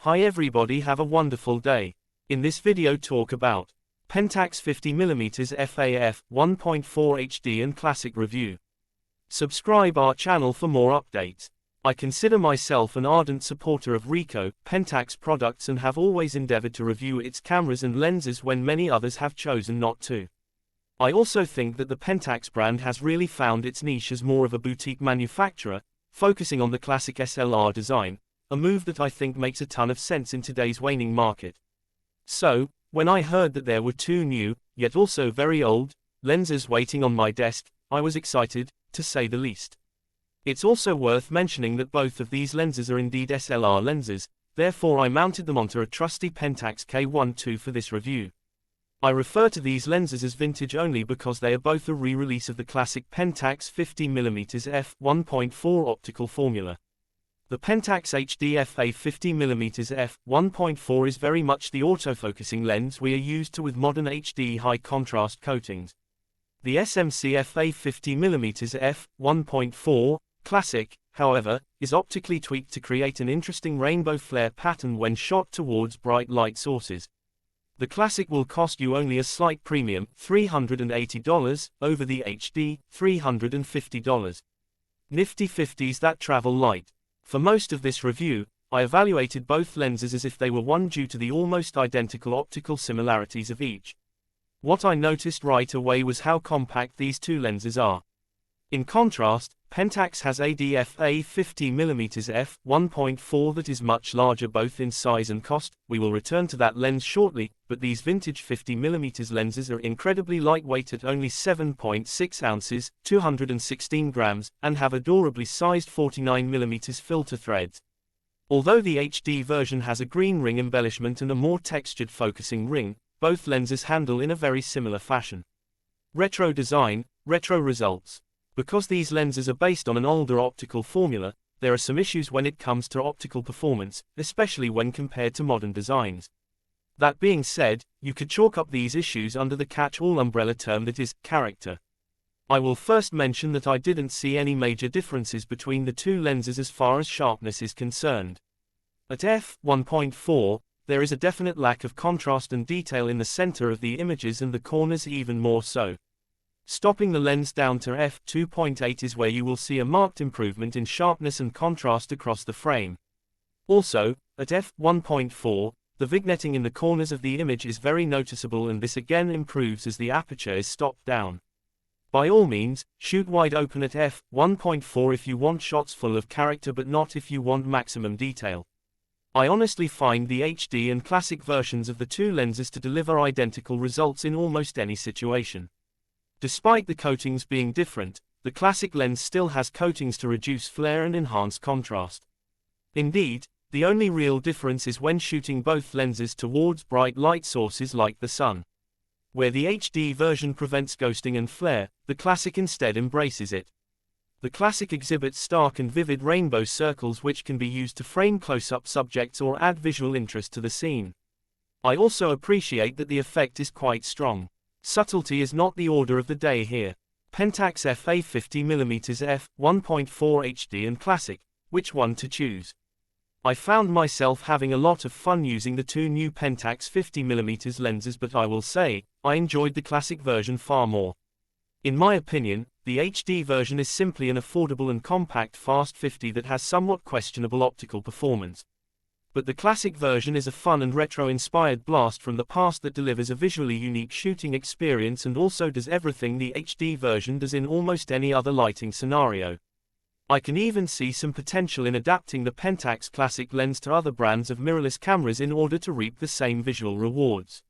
Hi everybody, have a wonderful day. In this video talk about Pentax 50mm f/a/f 1.4 HD and Classic review. Subscribe our channel for more updates. I consider myself an ardent supporter of Ricoh, Pentax products and have always endeavored to review its cameras and lenses when many others have chosen not to. I also think that the Pentax brand has really found its niche as more of a boutique manufacturer, focusing on the classic SLR design, a move that I think makes a ton of sense in today's waning market. So, when I heard that there were two new, yet also very old, lenses waiting on my desk, I was excited, to say the least. It's also worth mentioning that both of these lenses are indeed SLR lenses, therefore I mounted them onto a trusty Pentax K1 II for this review. I refer to these lenses as vintage only because they are both a re-release of the classic Pentax 50mm f 1.4 optical formula. The Pentax HD FA 50mm f 1.4 is very much the autofocusing lens we are used to with modern HD high contrast coatings. The SMC FA 50mm f 1.4 Classic, however, is optically tweaked to create an interesting rainbow flare pattern when shot towards bright light sources. The Classic will cost you only a slight premium, $380, over the HD, $350. Nifty 50s that travel light. For most of this review, I evaluated both lenses as if they were one due to the almost identical optical similarities of each. What I noticed right away was how compact these two lenses are. In contrast, Pentax has a DFA 50mm f 1.4 that is much larger both in size and cost. We will return to that lens shortly, but these vintage 50mm lenses are incredibly lightweight at only 7.6 ounces, 216 grams, and have adorably sized 49mm filter threads. Although the HD version has a green ring embellishment and a more textured focusing ring, both lenses handle in a very similar fashion. Retro design, retro results. Because these lenses are based on an older optical formula, there are some issues when it comes to optical performance, especially when compared to modern designs. That being said, you could chalk up these issues under the catch-all umbrella term that is, character. I will first mention that I didn't see any major differences between the two lenses as far as sharpness is concerned. At f1.4, there is a definite lack of contrast and detail in the center of the images and the corners even more so. Stopping the lens down to f2.8 is where you will see a marked improvement in sharpness and contrast across the frame. Also, at f1.4, the vignetting in the corners of the image is very noticeable and this again improves as the aperture is stopped down. By all means, shoot wide open at f1.4 if you want shots full of character but not if you want maximum detail. I honestly find the HD and Classic versions of the two lenses to deliver identical results in almost any situation. Despite the coatings being different, the Classic lens still has coatings to reduce flare and enhance contrast. Indeed, the only real difference is when shooting both lenses towards bright light sources like the sun. Where the HD version prevents ghosting and flare, the Classic instead embraces it. The Classic exhibits stark and vivid rainbow circles which can be used to frame close-up subjects or add visual interest to the scene. I also appreciate that the effect is quite strong. Subtlety is not the order of the day here. Pentax FA 50mm f 1.4 HD and Classic, which one to choose? I found myself having a lot of fun using the two new Pentax 50mm lenses, but I will say, I enjoyed the Classic version far more. In my opinion, the HD version is simply an affordable and compact fast 50 that has somewhat questionable optical performance. But the Classic version is a fun and retro-inspired blast from the past that delivers a visually unique shooting experience and also does everything the HD version does in almost any other lighting scenario. I can even see some potential in adapting the Pentax Classic lens to other brands of mirrorless cameras in order to reap the same visual rewards.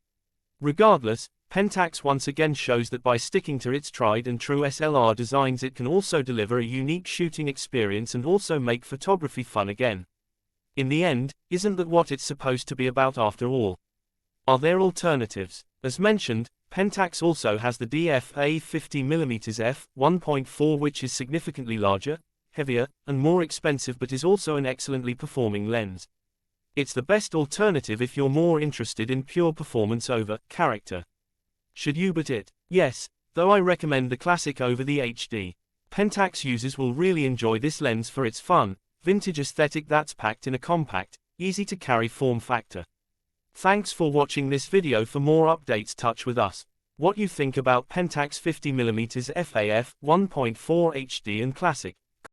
Regardless, Pentax once again shows that by sticking to its tried and true SLR designs it can also deliver a unique shooting experience and also make photography fun again. In the end, isn't that what it's supposed to be about after all? Are there alternatives? As mentioned, Pentax also has the DFA 50mm f 1.4 which is significantly larger, heavier, and more expensive but is also an excellently performing lens. It's the best alternative if you're more interested in pure performance over character. Should you but it? Yes, though I recommend the Classic over the HD. Pentax users will really enjoy this lens for its fun, vintage aesthetic that's packed in a compact, easy to carry form factor. Thanks for watching this video. For more updates, touch with us. What you think about Pentax 50mm FAF 1.4 HD and Classic.